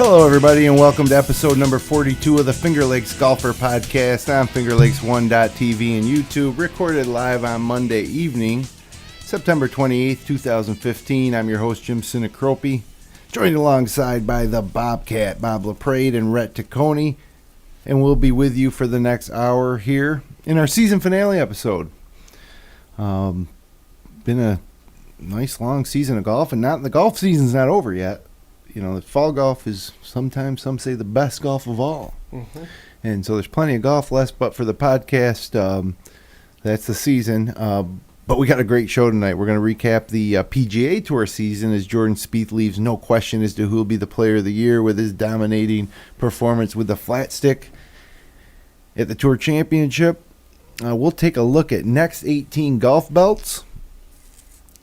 Hello, everybody, and welcome to episode number 42 of the Finger Lakes Golfer Podcast on FingerLakes1.tv and YouTube, recorded live on Monday evening, September 28th, 2015. I'm your host, Jim Sinacropi, joined alongside by the Bobcat, Bob LaPrade, and Rhett Taccone, and we'll be with you for the next hour here in our season finale episode. Been a nice long season of golf, and the golf season's not over yet. You know, the fall golf is sometimes, some say, the best golf of all. Mm-hmm. And so there's plenty of golf left, but for the podcast, that's the season. But we got a great show tonight. We're going to recap the PGA Tour season as Jordan Spieth leaves no question as to who will be the player of the year with his dominating performance with the flat stick at the Tour Championship. We'll take a look at NXT18 Golf Belts.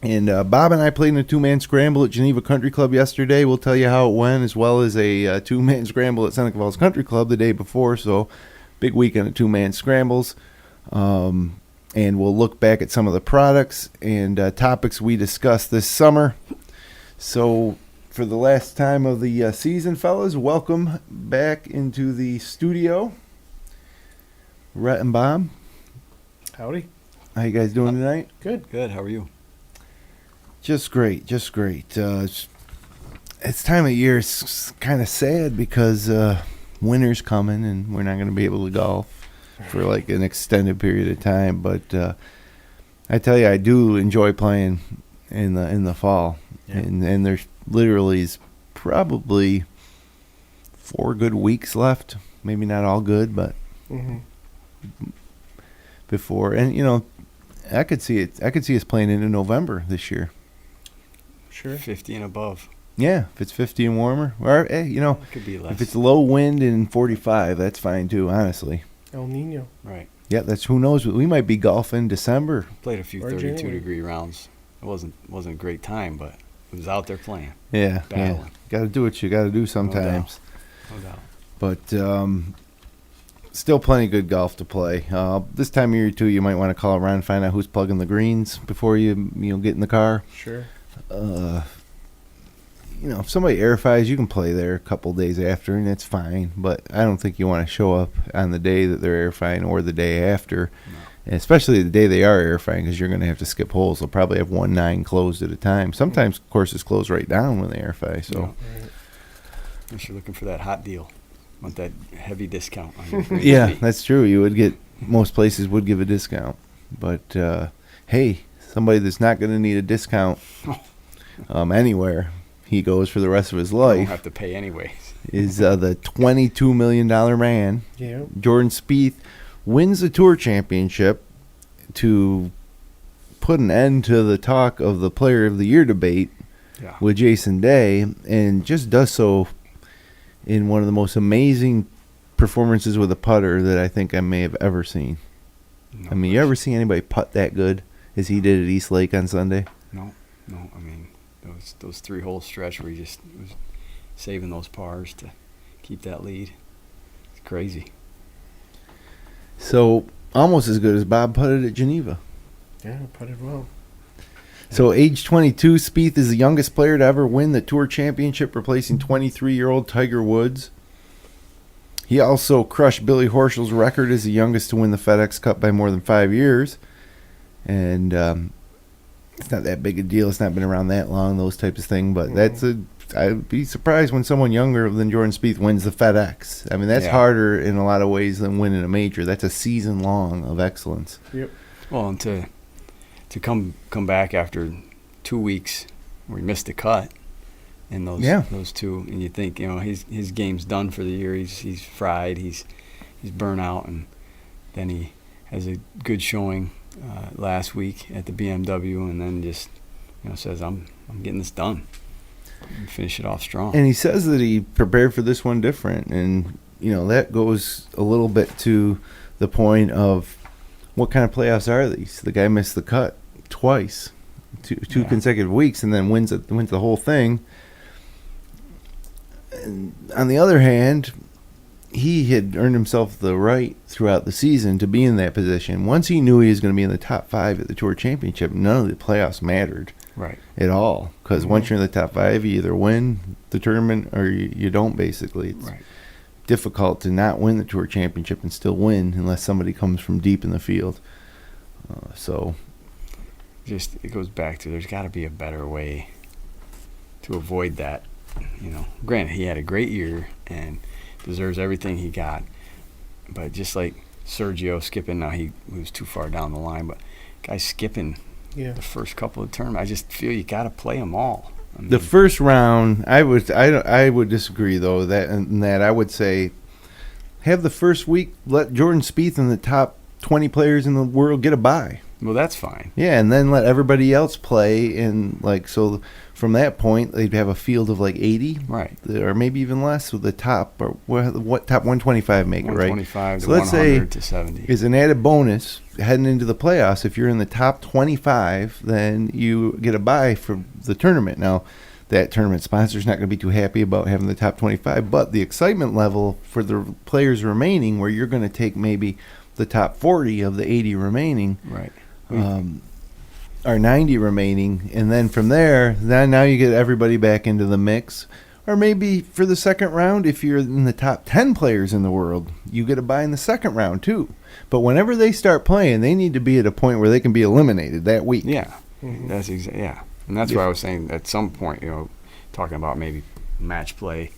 And Bob and I played in a two-man scramble at Geneva Country Club yesterday. We'll tell you how it went, as well as a two-man scramble at Seneca Falls Country Club the day before. So, big weekend of two-man scrambles. And we'll look back at some of the products and topics we discussed this summer. So, for the last time of the season, fellas, welcome back into the studio. Rhett and Bob. Howdy. How you guys doing tonight? Good. Good. How are you? Just great. It's time of year. It's kind of sad because winter's coming and we're not going to be able to golf for like an extended period of time. But I tell you, I do enjoy playing in the fall, yeah. and there's literally is probably 4 good weeks left. Maybe not all good, but before, and you know, I could see it. I could see us playing into November this year. Sure. 50 and above. Yeah, if it's 50 and warmer. Or, you know, it could be less. If it's low wind and 45, that's fine too, honestly. El Nino. Right. Yeah, that's who knows. We might be golfing December. Played a few 32-degree rounds. It wasn't a great time, but it was out there playing. Yeah. Battling. Yeah. Got to do what you got to do sometimes. No doubt. But still plenty of good golf to play. This time of year, too, you might want to call around and find out who's plugging the greens before you get in the car. Sure. If somebody airifies, you can play there a couple days after, and it's fine. But I don't think you want to show up on the day that they're airifying or the day after, and especially the day they are airifying, because you're going to have to skip holes. They'll probably have 1-9 closed at a time. Sometimes courses close right down when they airify. So, Unless you're looking for that hot deal, want that heavy discount on your green yeah, fee. that's true. You would get most places would give a discount, but hey, somebody that's not going to need a discount. Anywhere he goes for the rest of his life. You don't have to pay anyways. Is the $22 million man. Yeah. Jordan Spieth wins the Tour Championship to put an end to the talk of the Player of the Year debate with Jason Day, and just does so in one of the most amazing performances with a putter that I think I may have ever seen. No I mean, you ever see anybody putt that good as he did at East Lake on Sunday? No. I mean, those 3-hole stretch where he just was saving those pars to keep that lead. It's crazy. So, almost as good as Bob putted at Geneva. Yeah, putted well. So, age 22, Spieth is the youngest player to ever win the Tour Championship, replacing 23-year-old Tiger Woods. He also crushed Billy Horschel's record as the youngest to win the FedEx Cup by more than 5 years. And it's not that big a deal. It's not been around that long, those types of things. But I'd be surprised when someone younger than Jordan Spieth wins the FedEx. I mean, that's harder in a lot of ways than winning a major. That's a season long of excellence. Yep. Well, and to come back after 2 weeks where he missed the cut in those two, and you think his game's done for the year. He's fried. He's burnt out, and then he has a good showing last week at the BMW, and then just says I'm getting this done and finish it off strong. And he says that he prepared for this one different, and that goes a little bit to the point of what kind of playoffs are these? The guy missed the cut twice, two consecutive weeks, and then wins the whole thing. And on the other hand, he had earned himself the right throughout the season to be in that position. Once he knew he was going to be in the top 5 at the Tour Championship, none of the playoffs mattered. at all. Because once you're in the top 5, you either win the tournament or you don't, basically. It's difficult to not win the Tour Championship and still win unless somebody comes from deep in the field. Just it goes back to there's got to be a better way to avoid that. Granted, he had a great year and deserves everything he got. But just like Sergio skipping, now he was too far down the line, but guys skipping the first couple of tournaments, I just feel you got to play them all. I mean, the first round, I would disagree though. That I would say, have the first week let Jordan Spieth and the top 20 players in the world get a bye. Well, that's fine. Yeah, and then let everybody else play, and so from that point they'd have a field of like 80, right, or maybe even less. With the top, or what top 125 make it, right? 125 so to let's 100 say to 70 is an added bonus heading into the playoffs. If you're in the top 25, then you get a bye for the tournament. Now, that tournament sponsor's not going to be too happy about having the top 25, but the excitement level for the players remaining, where you're going to take maybe the top 40 of the 80 remaining, right. Or 90 remaining, and then from there, now you get everybody back into the mix. Or maybe for the second round, if you're in the top 10 players in the world, you get a bye in the second round too. But whenever they start playing, they need to be at a point where they can be eliminated that week. Yeah, that's exactly. Yeah, and that's why I was saying at some point, talking about maybe match play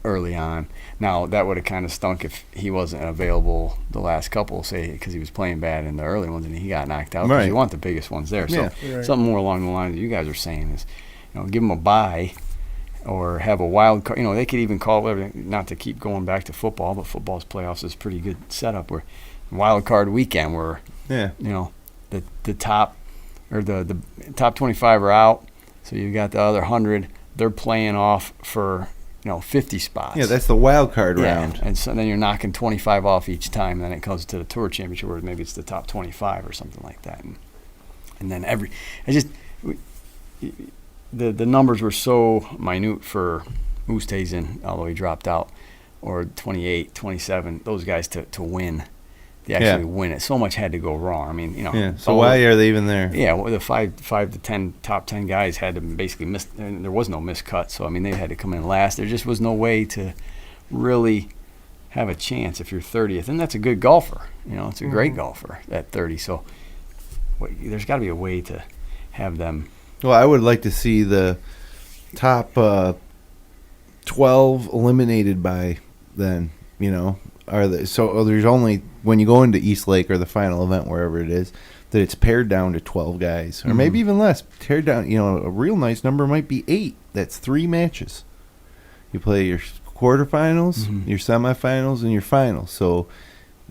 early on. Now, that would have kind of stunk if he wasn't available the last couple, say, because he was playing bad in the early ones and he got knocked out. Because you want the biggest ones there. So something more along the lines that you guys are saying is, give them a bye or have a wild card. They could even call it, not to keep going back to football, but football's playoffs is pretty good setup where wild card weekend where, the top or the top 25 are out. So you've got the other 100. They're playing off for 50 spots. Yeah, that's the wild card round. And so then you're knocking 25 off each time, and then it comes to the Tour Championship where maybe it's the top 25 or something like that. And then the numbers were so minute for Oosthuizen, although he dropped out, or 28, 27, those guys to win. They actually win it. So much had to go wrong. I mean, So why are they even there? Yeah, well, the 5 to 10 top 10 guys had to basically miss. And there was no miscut, so they had to come in last. There just was no way to really have a chance if you're 30th, and that's a good golfer. It's a great golfer at 30. So there's got to be a way to have them. Well, I would like to see the top 12 eliminated by then. So there's only, when you go into East Lake or the final event, wherever it is, that it's pared down to 12 guys, or maybe even less. Pared down, a real nice number might be 8. That's 3 matches. You play your quarterfinals, your semifinals, and your finals. So,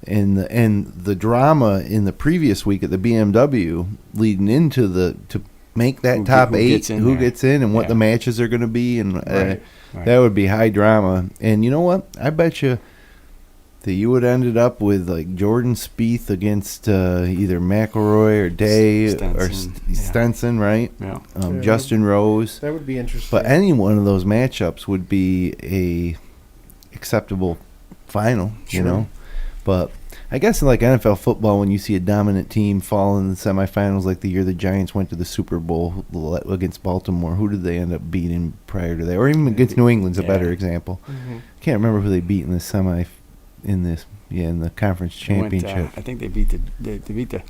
and the drama in the previous week at the BMW leading into to make that top 8, who gets in, and what the matches are going to be, and that would be high drama. And you know what? I bet you that you would ended up with like Jordan Spieth against either McIlroy or Day or Stenson, right? Yeah. Justin Rose. That would be interesting. But any one of those matchups would be a acceptable final, But I guess in like NFL football, when you see a dominant team fall in the semifinals, like the year the Giants went to the Super Bowl against Baltimore, who did they end up beating prior to that? Or even against New England's a better example. Can't remember who they beat in the semi. In the conference championship. I think they beat the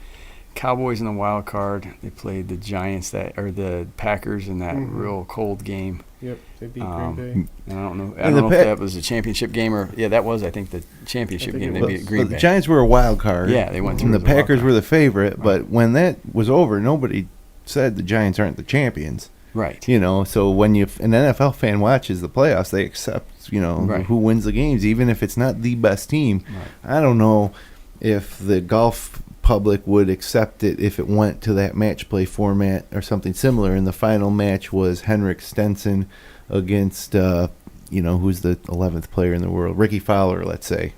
Cowboys in the wild card. They played the Giants or the Packers in that real cold game. Yep, they beat Green Bay. I don't know if that was a championship game or that was I think the championship game. They beat Green Bay. The Giants were a wild card. Yeah, they went through. And the Packers were the favorite, but when that was over, nobody said the Giants aren't the champions. Right. So when an NFL fan watches the playoffs, they accept, who wins the games, even if it's not the best team. Right. I don't know if the golf public would accept it if it went to that match play format or something similar. And the final match was Henrik Stenson against, who's the 11th player in the world, Ricky Fowler, let's say.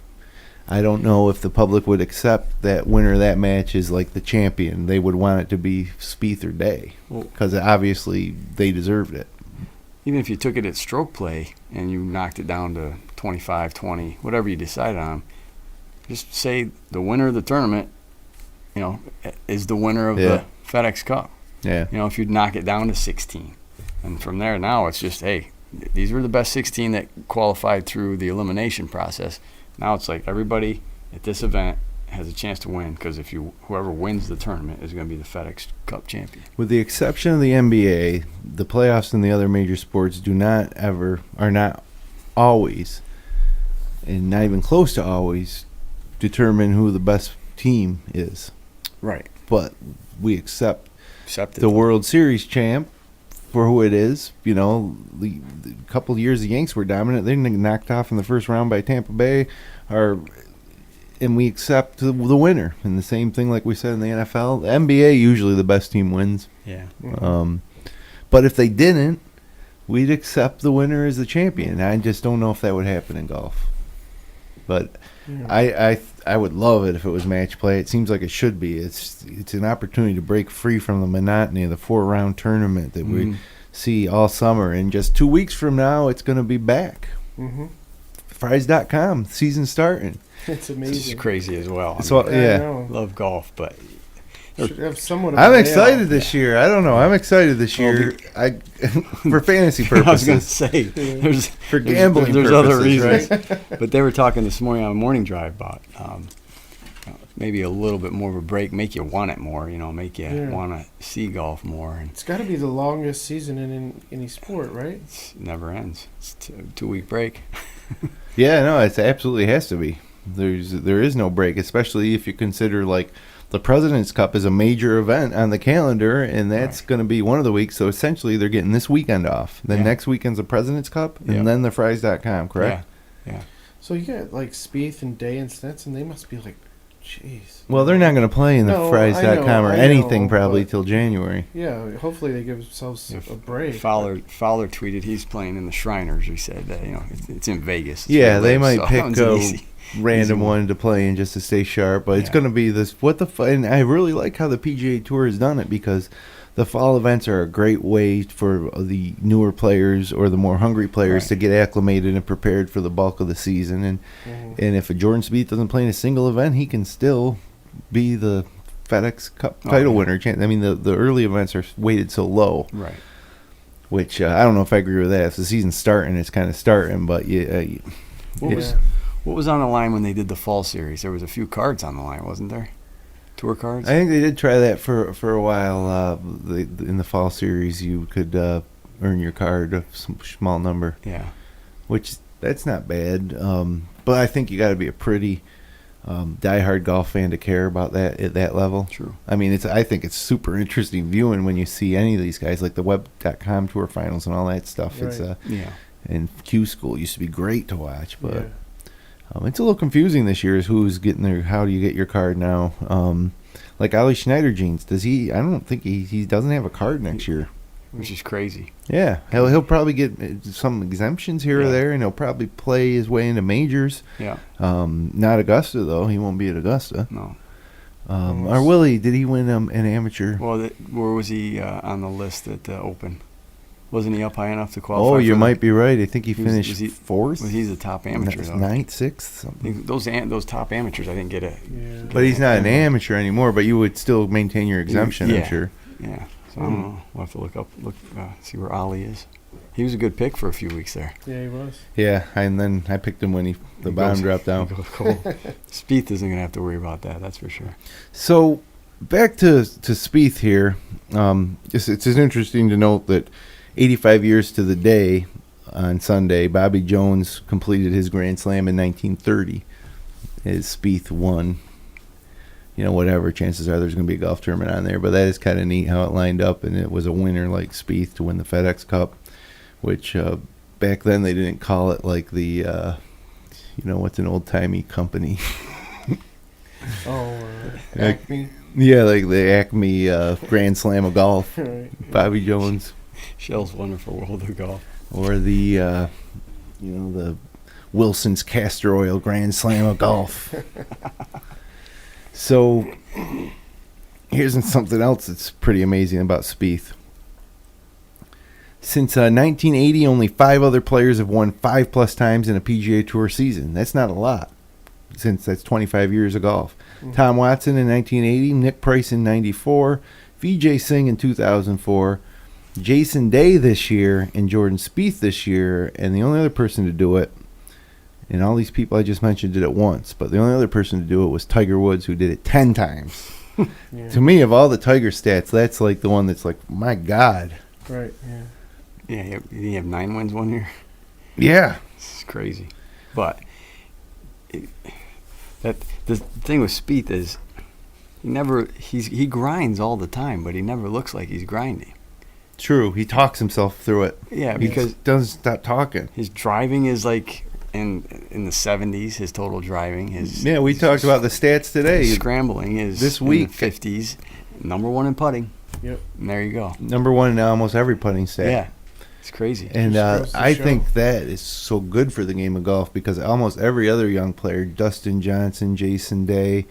I don't know if the public would accept that winner of that match is like the champion. They would want it to be Spieth or Day because obviously they deserved it. Even if you took it at stroke play and you knocked it down to 25, 20, whatever you decided on, just say the winner of the tournament, is the winner of the FedEx Cup. Yeah. You know, if you'd knock it down to 16. And from there now it's just, hey, these were the best 16 that qualified through the elimination process. Now it's like everybody at this event has a chance to win, because whoever wins the tournament is going to be the FedEx Cup champion. With the exception of the NBA, the playoffs in the other major sports are not always, and not even close to always, determine who the best team is. Right. But we accept Accepted. the World Series champ for who it is. You know, the couple of years the Yanks were dominant. They didn't get knocked off in the first round by Tampa Bay, and we accept the winner. And the same thing like we said in the NFL. The NBA, usually the best team wins. Yeah. But if they didn't, we'd accept the winner as the champion. I just don't know if that would happen in golf. But I would love it if it was match play. It seems like it should be. It's an opportunity to break free from the monotony of the 4-round tournament that we see all summer. And just 2 weeks from now, it's going to be back. Fries.com, season starting. It's amazing. This is crazy as well. So I know. Love golf, but Should have somewhat of I'm a excited layoff. this year. I don't know. I'm excited this year. For fantasy purposes. I was going to say, for gambling there's purposes, other reasons. right? But they were talking this morning on a morning drive about maybe a little bit more of a break, make you want it more, make you want to see golf more. And It's got to be the longest season in any sport, right? it never ends. It's a 2-week break. Yeah, no, it absolutely has to be. There is no break, especially if you consider like the President's Cup is a major event on the calendar, and that's going to be one of the weeks. So essentially, they're getting this weekend off. Then next weekend's the President's Cup, and then the Fries.com, correct? Yeah. So you got like Spieth and Day and Stetson. They must be like, jeez. Well, they're not going to play in the No, Fries.com or I know, anything probably but- till January. Yeah, hopefully they give themselves a break. Fowler tweeted he's playing in the Shriners. He said that it's in Vegas. It's Yeah, where they he lives, might so pick that a one's easy. random Easy one to play in just to stay sharp, but it's Yeah. going to be this. And I really like how the PGA Tour has done it, because the fall events are a great way for the newer players or the more hungry players to get acclimated and prepared for the bulk of the season. And if a Jordan Spieth doesn't play in a single event, he can still be the FedEx Cup title winner. I mean, the early events are weighted so low, Right. which I don't know if I agree with that. If the season's starting, it's kind of starting, but What was on the line when they did the fall series? There was a few cards on the line, wasn't there? Tour cards? I think they did try that for a while. In the fall series, you could earn your card of some small number. Yeah. Which, that's not bad. But I think you got to be a pretty diehard golf fan to care about that at that level. True. I mean, I think it's super interesting viewing when you see any of these guys, like the Web.com Tour Finals and all that stuff. Right. It's Yeah. and Q School used to be great to watch, but it's a little confusing this year as who's getting there. How do you get your card now? Like Ali Schneider jeans, does he? I don't think he doesn't have a card next year. Which is crazy. Yeah, he'll probably get some exemptions here or there, and he'll probably play his way into majors. Yeah. Not Augusta though. He won't be at Augusta. No. Or will he? Did he win an amateur? Well, where was he on the list at the Open? Wasn't he up high enough to qualify? Oh, you for might be right. I think he was finished fourth. Well, he's a top amateur, though. Ninth, sixth, I something. think those top amateurs, I think, get a. Yeah. But he's not an amateur anymore. But you would still maintain your exemption, Yeah. I'm sure. Yeah. So I don't know. We'll have to look, see where Ali is. He was a good pick for a few weeks there. Yeah, he was. Yeah, and then I picked him when the bottom dropped down. Spieth isn't going to have to worry about that. That's for sure. So back to Spieth here. It's interesting to note that 85 years to the day on Sunday, Bobby Jones completed his Grand Slam in 1930 as Spieth won. Whatever, chances are there's going to be a golf tournament on there, but that is kind of neat how it lined up, and it was a winner like Spieth to win the FedEx Cup, which back then they didn't call it like the, what's an old-timey company? Acme. Yeah, like the Acme Grand Slam of golf. Right. Bobby Jones. Shell's Wonderful World of Golf. Or the, the Wilson's Castor Oil Grand Slam of golf. So, here's something else that's pretty amazing about Spieth. Since 1980, only 5 other players have won 5+ times in a PGA Tour season. That's not a lot, since that's 25 years of golf. Tom Watson in 1980, Nick Price in 94, Vijay Singh in 2004, Jason Day this year, and Jordan Spieth this year. And the only other person to do it, and all these people I just mentioned did it once, but the only other person to do it was Tiger Woods, who did it 10 times. Yeah. To me, of all the Tiger stats, that's like the one that's like, my God. Right, yeah. Yeah, did he have 9 wins one year? Yeah. It's crazy. But the thing with Spieth is he grinds all the time, but he never looks like he's grinding. True. He talks himself through it. Yeah, He because doesn't stop talking. his driving is like in the 70s, his total driving. We talked about the stats today. His scrambling is this week in the 50s. Number 1 in putting. Yep. And there you go. Number 1 in almost every putting stat. Yeah. It's crazy. And Just goes to I show. think that is so good for the game of golf because almost every other young player, Dustin Johnson, Jason Day,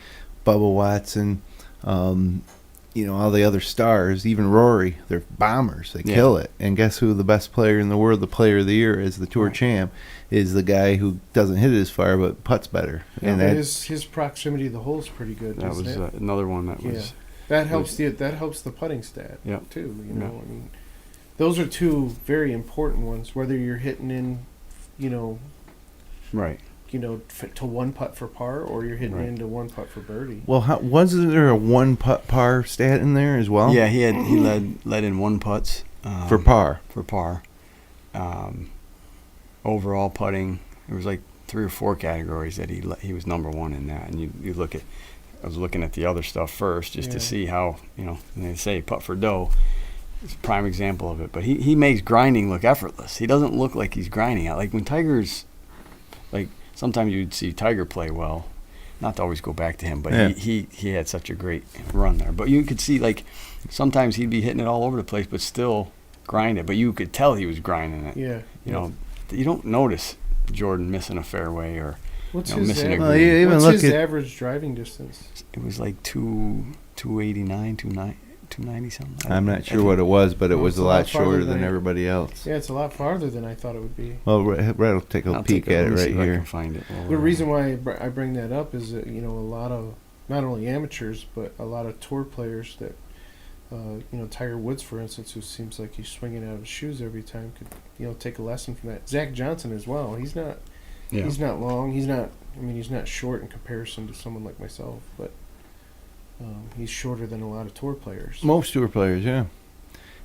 Bubba Watson, all the other stars, even Rory, they're bombers. They kill it. And guess who the best player in the world, the player of the year is, the Tour champ, is the guy who doesn't hit it as far but putts better. Yeah, and but his proximity to the hole is pretty good. That was another one that was. That helps the putting stat too. Yeah. I mean, those are two very important ones. Whether you're hitting in, Right. To 1 putt for par, or you're hitting Right. into 1 putt for birdie. Well, wasn't there a 1 putt par stat in there as well? Yeah, he led in 1 putts For par. For par. Overall putting, there was like 3 or 4 categories that he was number 1 in that. And you look at, I was looking at the other stuff first just to see how, and they say putt for dough. It's a prime example of it. But he makes grinding look effortless. He doesn't look like he's grinding out. Like when Tiger's, like sometimes you'd see Tiger play well. Not to always go back to him, but he had such a great run there. But you could see, like, sometimes he'd be hitting it all over the place, but still grind it. But you could tell he was grinding it. Yeah. You don't notice Jordan missing a fairway or What's missing a his, green. Well, even what's look his at average driving distance? It was like 289, 290 something. I'm not sure what it was, but it Well, was it's a a lot lot farther shorter than than it- everybody else. Yeah, it's a lot farther than I thought it would be. Well, Red will take a peek at it let me see right if I here. can find it. The reason why I bring that up is that, a lot of, not only amateurs, but a lot of tour players that, Tiger Woods, for instance, who seems like he's swinging out of his shoes every time, could, take a lesson from that. Zach Johnson as well. He's not long. He's not short in comparison to someone like myself, but he's shorter than a lot of tour players. Most tour players, yeah.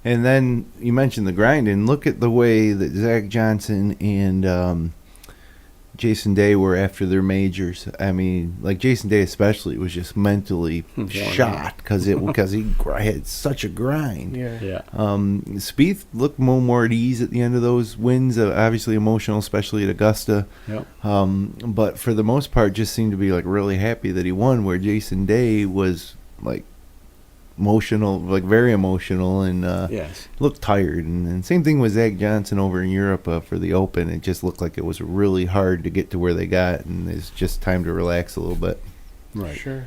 And then you mentioned the grinding. Look at the way that Zach Johnson and Jason Day were after their majors. I mean, like Jason Day especially was just mentally shot because he had such a grind. Yeah. Spieth looked more at ease at the end of those wins. Obviously emotional, especially at Augusta. Yep. But for the most part, just seemed to be like really happy that he won. Where Jason Day was like emotional, like very emotional, and Yes. looked tired. And same thing with Zach Johnson over in Europe for the Open. It just looked like it was really hard to get to where they got, and it's just time to relax a little bit. Right. Sure.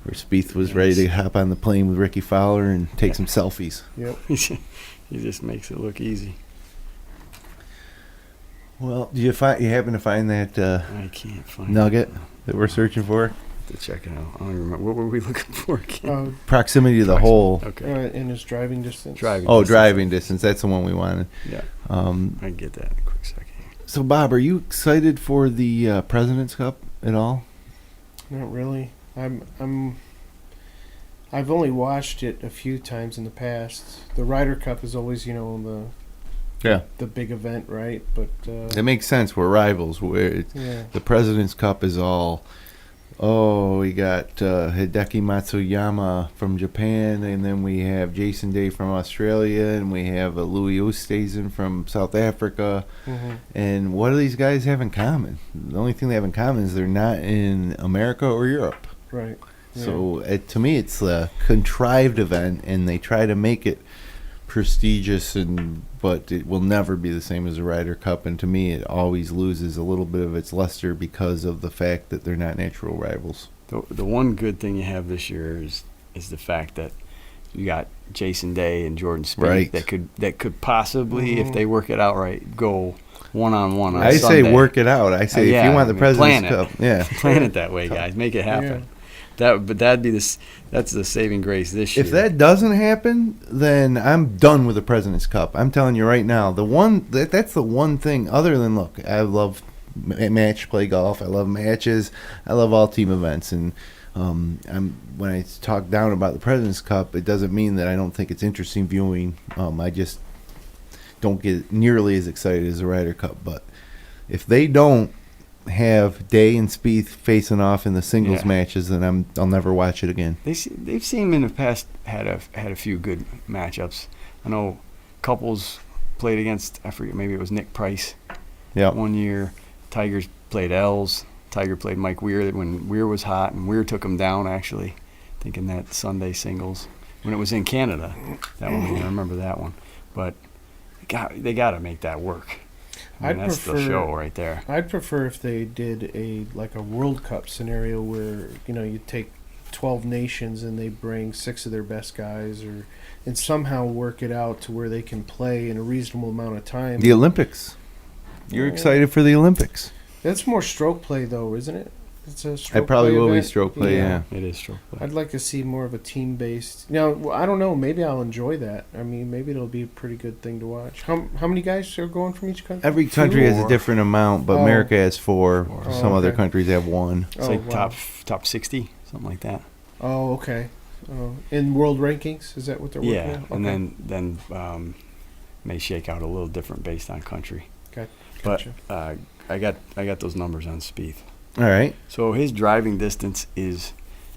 Where Spieth was ready to hop on the plane with Ricky Fowler and take some selfies. Yep. He just makes it look easy. Well, do you happen to find that I can't find nugget it. that we're searching for? To check it out. I don't remember. What were we looking for again? Proximity to the hole. Okay. In his driving distance. Driving distance. That's the one we wanted. Yeah. I can get that in a quick second. So, Bob, are you excited for the President's Cup at all? Not really. I've only watched it a few times in the past. The Ryder Cup is always, the big event, right? But It makes sense. We're rivals. The President's Cup is all. We got Hideki Matsuyama from Japan, and then we have Jason Day from Australia, and we have Louis Oosthuizen from South Africa. mm-hmm. And what do these guys have in common? The only thing they have in common is they're not in America or Europe. Right. Yeah. So to me, it's a contrived event, and they try to make it prestigious, but it will never be the same as the Ryder Cup. And to me, it always loses a little bit of its luster because of the fact that they're not natural rivals. The one good thing you have this year is the fact that you got Jason Day and Jordan Spieth Right. that could possibly, if they work it out right, go one-on-one on I Sunday. say work it out. I say if you want the President's Cup, plan it that way, guys. Make it happen. that'd be this. That's the saving grace this year. If that doesn't happen, then I'm done with the President's Cup. I'm telling you right now. That's the one thing. Other than look, I love match play golf. I love matches. I love all team events. And when I talk down about the President's Cup, it doesn't mean that I don't think it's interesting viewing. I just don't get nearly as excited as the Ryder Cup. But if they don't have Day and Spieth facing off in the singles matches, then I'll never watch it again. They've seen in the past had a few good matchups. I know couples played against, I forget, maybe it was Nick Price. Yeah. One year, Tigers played Els. Tiger played Mike Weir when Weir was hot, and Weir took him down actually. I think in that Sunday singles when it was in Canada. That one, I remember that one. But they got to make that work. That's the show right there. I'd prefer if they did a World Cup scenario where you take 12 nations and they bring 6 of their best guys, and somehow work it out to where they can play in a reasonable amount of time. The Olympics. You're excited for the Olympics. That's more stroke play though, isn't it? It's a stroke I probably play will event. be stroke play. Yeah, it is stroke play. I'd like to see more of a team-based. Now, I don't know. Maybe I'll enjoy that. I mean, maybe it'll be a pretty good thing to watch. How many guys are going from each country? Every country has a different amount, but America has 4. Some other countries have 1. It's top 60, something like that. Oh, okay. In world rankings, is that what they're working on? Yeah, Okay. and then may shake out a little different based on country. Gotcha. But I got those numbers on Spieth. All right. So his driving distance is,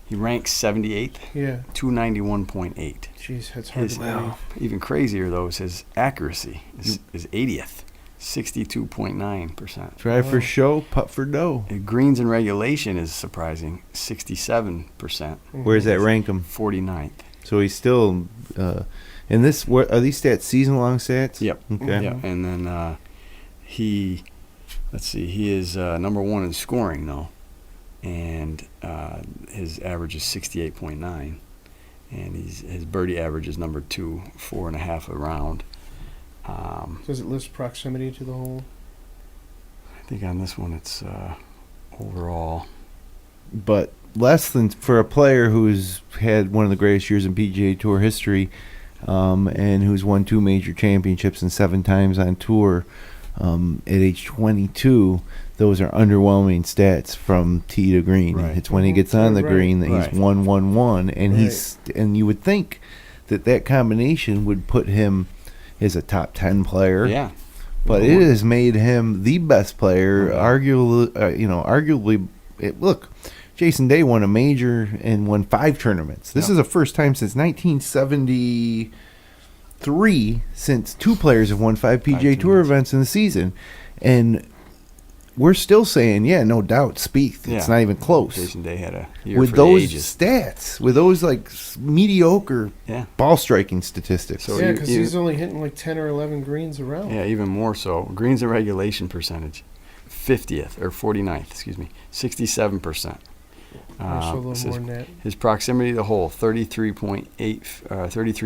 he ranks 78th. Yeah. 291.8. Jeez, that's hard to believe. Even crazier though is his accuracy is 80th, 62.9%. Drive for show, putt for dough. Greens in regulation is surprising, 67%. Where does that rank him? 49th. So he's still in this. Are these stats season-long stats? Yep. Okay. Yep. And then he is number 1 in scoring though, and his average is 68.9, and his birdie average is number 2, 4.5 a round. Does it list proximity to the hole? I think on this one it's overall. But less than for a player who's had one of the greatest years in PGA Tour history, and who's won 2 major championships and 7 times on tour. At age 22, those are underwhelming stats from tee to green. Right. It's when he gets on the green that he's 1-1-1, and and you would think that combination would put him as a top 10 player. Yeah. But it has made him the best player, arguably. Look, Jason Day won a major and won 5 tournaments. This is the first time since 1973 since 2 players have won 5 PGA Tour events in the season. And we're still saying, no doubt, Spieth. It's not even close. Jason Day had a year with for those the ages. stats, with those mediocre ball striking statistics. So because he's only hitting 10 or 11 greens around. Yeah, even more so. Greens in regulation percentage, 49th, 67%. So a little more than that. His proximity to the hole, 33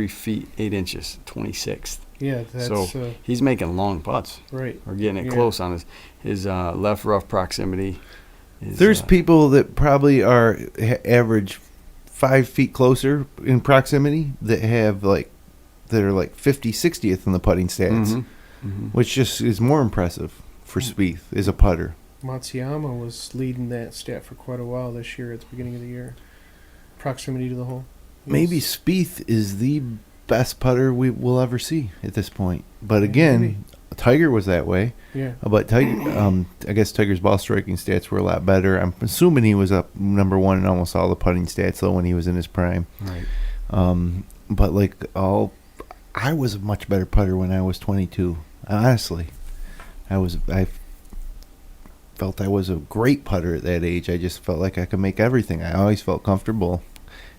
feet 8 inches, 26th. Yeah, that's so he's making long putts. Right. Or getting it close on his left rough proximity. There's people that probably are average 5 feet closer in proximity that have that are 50, 60th in the putting stats, which just is more impressive for Spieth as a putter. Matsuyama was leading that stat for quite a while this year at the beginning of the year. Proximity to the hole. Maybe Spieth is the best putter we will ever see at this point. But again, Tiger was that way. Yeah. But Tiger, I guess Tiger's ball striking stats were a lot better. I'm assuming he was up number 1 in almost all the putting stats though when he was in his prime. Right. But I was a much better putter when I was 22. Honestly, I felt I was a great putter at that age. I just felt like I could make everything. I always felt comfortable.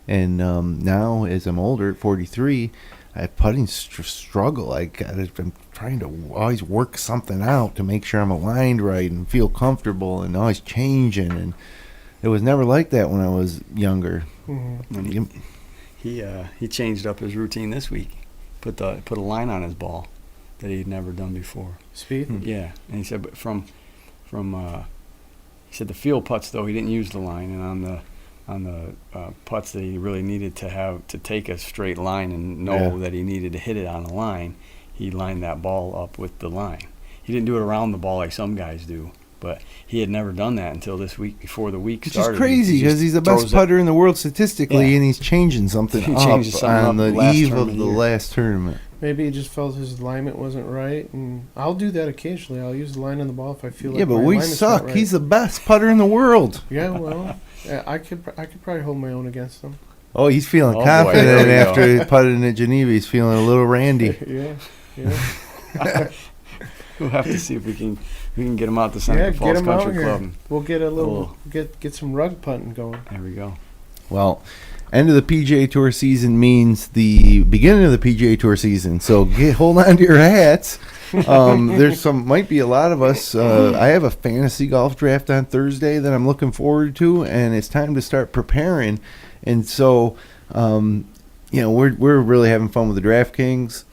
And now, as I'm older, at 43, I putting struggle. I'm trying to always work something out to make sure I'm aligned right and feel comfortable, and always changing. And it was never like that when I was younger. Mm-hmm. He changed up his routine this week. Put a line on his ball that he'd never done before. Spieth? Yeah, and he said, but he said the field putts though he didn't use the line, and putts that he really needed to take a straight line and know that he needed to hit it on the line, he lined that ball up with the line. He didn't do it around the ball like some guys do, but he had never done that until this week before the week started. Which is crazy because he's the best putter in the world statistically, and he's changing something on the eve of the last tournament. Maybe he just felt his alignment wasn't right, and I'll do that occasionally. I'll use the line on the ball if I feel like but my we alignment's suck. not right. He's the best putter in the world. Yeah, well, I could probably hold my own against him. Oh, he's feeling confident after he putted in Geneva. He's feeling a little randy. Yeah. We'll have to see if we can get him out to Seneca Falls Country Club. We'll get get some rug punting going. There we go. Well, end of the PGA Tour season means the beginning of the PGA Tour season. So hold on to your hats. There's might be a lot of us. I have a fantasy golf draft on Thursday that I'm looking forward to, and it's time to start preparing. And so, we're really having fun with the DraftKings.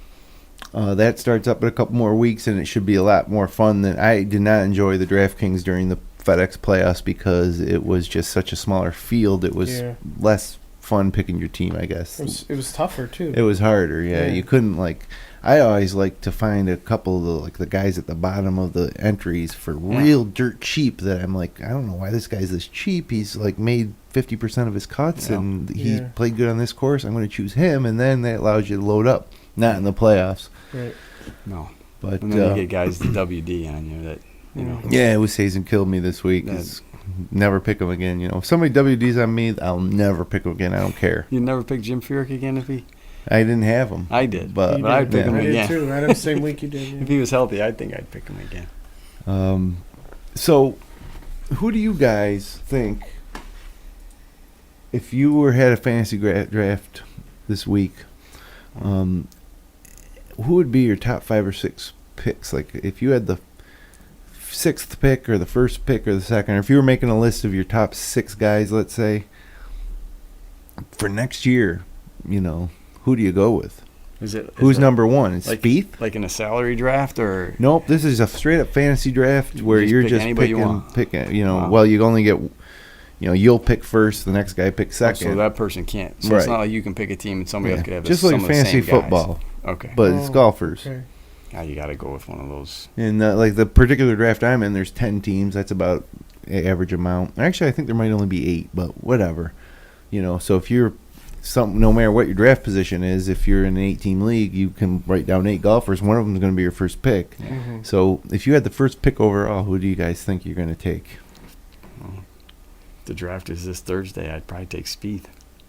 That starts up in a couple more weeks, and it should be a lot more fun. Than I did not enjoy the DraftKings during the FedEx playoffs because it was just such a smaller field. It was less fun picking your team, I guess. It was tougher too. It was harder. Yeah. You couldn't I always like to find a couple of the guys at the bottom of the entries for real dirt cheap that I'm like, I don't know why this guy's this cheap. He's made 50% of his cuts and he played good on this course. I'm going to choose him, and then that allows you to load up. Not in the playoffs. Right. No. But and then you get guys the WD on you that Yeah, Westhazen killed me this week. Never pick him again. If somebody WDs on me, I'll never pick him again. I don't care. You never pick Jim Furyk again if he? I didn't have him. I did, but I'd pick him again. I did too. Right on the same week you did. Yeah. If he was healthy, I think I'd pick him again. So, who do you guys think, if you had a fantasy draft this week, who would be your top 5 or 6 picks? Like, if you had the 6th pick or the 1st pick or the 2nd, or if you were making a list of your top 6 guys, let's say, for next year, who do you go with? Who's number 1? Is Spieth? Like in a salary draft, or? Nope, this is a straight up fantasy draft where you're just picking. Wow. Well, you only get. You'll pick first, the next guy picks second. So that person can't. So it's not like you can pick a team and somebody else could have just some like of the fantasy same football. Guys. Okay. But it's golfers. Okay. Now you got to go with one of those. And the particular draft I'm in, there's 10 teams. That's about average amount. Actually, I think there might only be 8, but whatever. So if you're no matter what your draft position is, if you're in an 8-team league, you can write down 8 golfers. One of them is going to be your first pick. Yeah. Mm-hmm. So if you had the first pick overall, who do you guys think you're going to take? The draft is this Thursday. I'd probably take Spieth.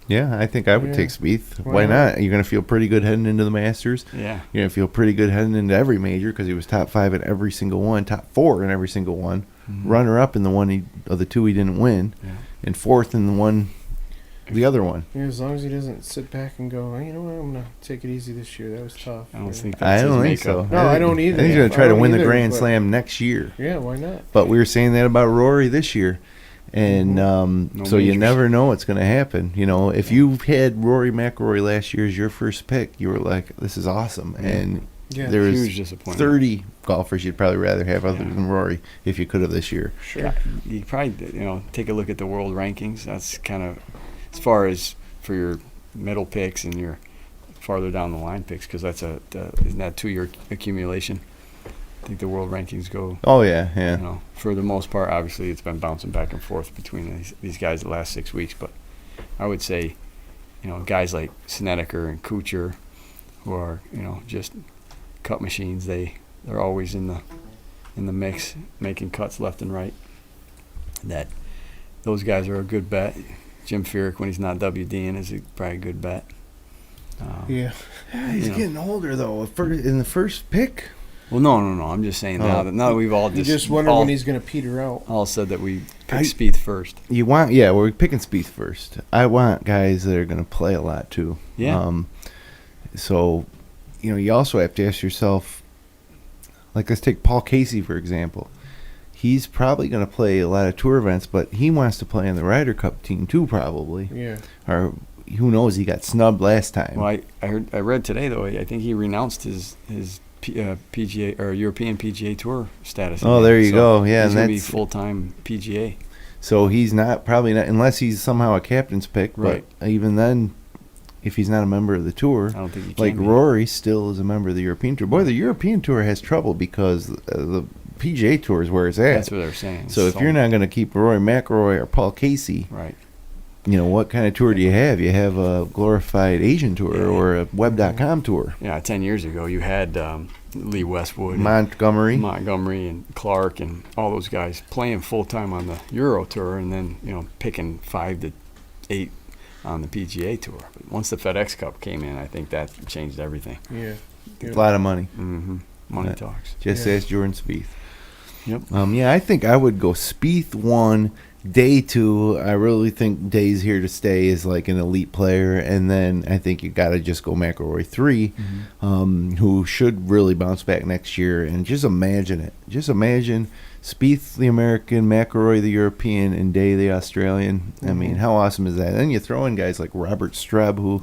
Yeah, I think I would take Spieth. Why not? You're going to feel pretty good heading into the Masters. Yeah. You're going to feel pretty good heading into every major because he was top 5 in every single one, top 4 in every single one, runner-up in the one of the 2 he didn't win, and 4th in the other one. Yeah, as long as he doesn't sit back and go, I'm going to take it easy this year. That was tough. I don't think that's his makeup. So. No, I don't either. I think he's going to try to win the Grand Slam next year. Yeah, why not? But we were saying that about Rory this year. And so you never know what's going to happen. If you had Rory McIlroy last year as your first pick, you were like, this is awesome. And there was huge disappointment. 30 golfers you'd probably rather have other than Rory if you could have this year. Sure. Yeah, you probably take a look at the world rankings. That's kind of as far as for your middle picks and your farther down the line picks, because that's isn't that 2-year accumulation? I think the world rankings go. Oh yeah. For the most part, obviously it's been bouncing back and forth between these guys the last 6 weeks, but I would say, guys like Snedeker and Kuchar, who are just cut machines. They're always in the mix, making cuts left and right. Those guys are a good bet. Jim Furyk, when he's not WDing, is probably a good bet. He's getting older though. In the first pick. Well, no. I'm just saying now that we've all just wonder when he's going to peter out. All said that we pick Spieth first. We're picking Spieth first. I want guys that are going to play a lot too. Yeah. So, you also have to ask yourself, like, let's take Paul Casey for example. He's probably going to play a lot of tour events, but he wants to play in the Ryder Cup team too, probably. Yeah. Or who knows? He got snubbed last time. Well, I read today though. I think he renounced his PGA or European PGA Tour status. Oh, there you go. Yeah, he's going to be full-time PGA. So he's probably not, unless he's somehow a captain's pick. Right. But even then, if he's not a member of the tour, I don't think he can like be. Rory still is a member of the European Tour. Boy, the European Tour has trouble because the PGA Tour is where it's at. That's what they're saying. So if you're not going to keep Rory McIlroy or Paul Casey, right, what kind of tour do you have? You have a glorified Asian tour or a Web.com tour. Yeah, 10 years ago you had Lee Westwood, Montgomery, and Clark, and all those guys playing full time on the Euro Tour, and then picking 5 to 8 on the PGA Tour. But once the FedEx Cup came in, I think that changed everything. Yeah, a lot of money. Mm-hmm. Money talks. Just ask Jordan Spieth. Yep. I think I would go Spieth 1, day 2. I really think day's here to stay as like an elite player, and then I think you got to just go McIlroy 3, who should really bounce back next year. And just imagine it. Just imagine Spieth the American, McIlroy the European, and Day the Australian. I mean, how awesome is that? And then you throw in guys like Robert Streb, who,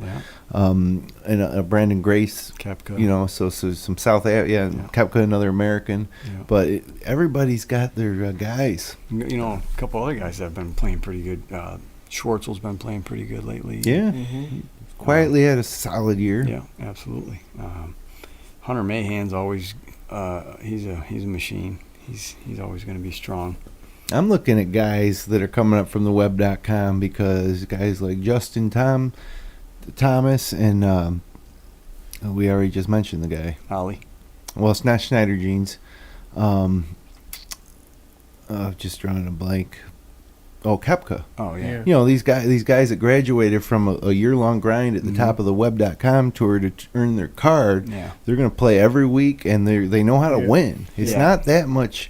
and Brandon Grace, Koepka. So some South Africa, Koepka, another American. Yeah. But everybody's got their guys. A couple other guys that have been playing pretty good. Schwartzel's been playing pretty good lately. Yeah, quietly had a solid year. Yeah, absolutely. Hunter Mahan's always he's a machine. He's always going to be strong. I'm looking at guys that are coming up from the web.com because guys like Justin Thomas and we already just mentioned the guy. Ollie. Well, it's not Schneider Jeans. Just drawing a blank. Oh, Koepka. Oh, yeah. These guys that graduated from a year-long grind at the top of the web.com tour to earn their card, they're going to play every week, and they know how to win. It's not that much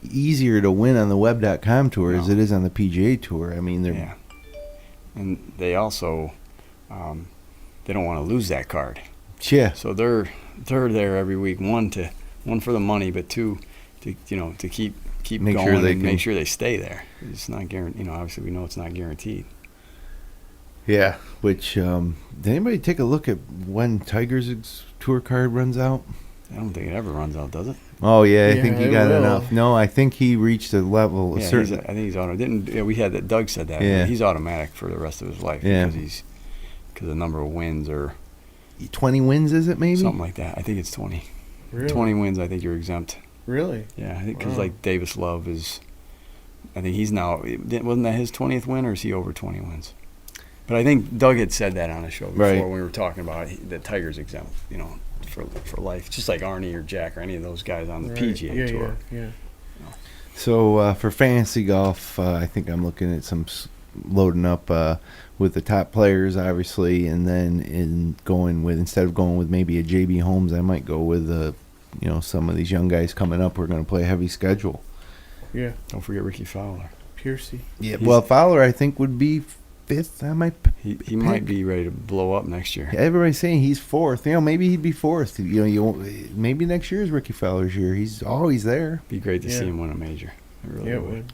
easier to win on the web.com tour as it is on the PGA Tour. I mean, they're... Yeah. And they also, they don't want to lose that card. Yeah. So they're there every week, one for the money, but 2 to keep make going sure and make sure they stay there. It's not guaranteed. Obviously we know it's not guaranteed. Yeah. Which did anybody take a look at when Tiger's tour card runs out? I don't think it ever runs out, does it? Oh yeah, I think he got enough. No, I think he reached a level. I think he's automatic. We had that. Doug said that. Yeah. He's automatic for the rest of his life because the number of wins are 20 wins. Is it maybe something like that? I think it's 20. Really? 20 wins. I think you're exempt. Really? Yeah, I think because like Davis Love is. I think he's now. Wasn't that his 20th win, or is he over 20 wins? But I think Doug had said that on a show before when we were talking about that Tiger's exempt. For life, just like Arnie or Jack or any of those guys on the PGA Tour. Yeah. So for fantasy golf, I think I'm looking at some loading up with the top players, obviously, and then instead of going with maybe a JB Holmes, I might go with some of these young guys coming up. We're going to play a heavy schedule. Yeah. Don't forget Ricky Fowler. Piercy. Yeah. Well, Fowler I think would be 5th. I might. He might be ready to blow up next year. Everybody's saying he's 4th. Maybe he'd be 4th. Maybe next year is Ricky Fowler's year. He's always there. Be great to see him win a major. It really would.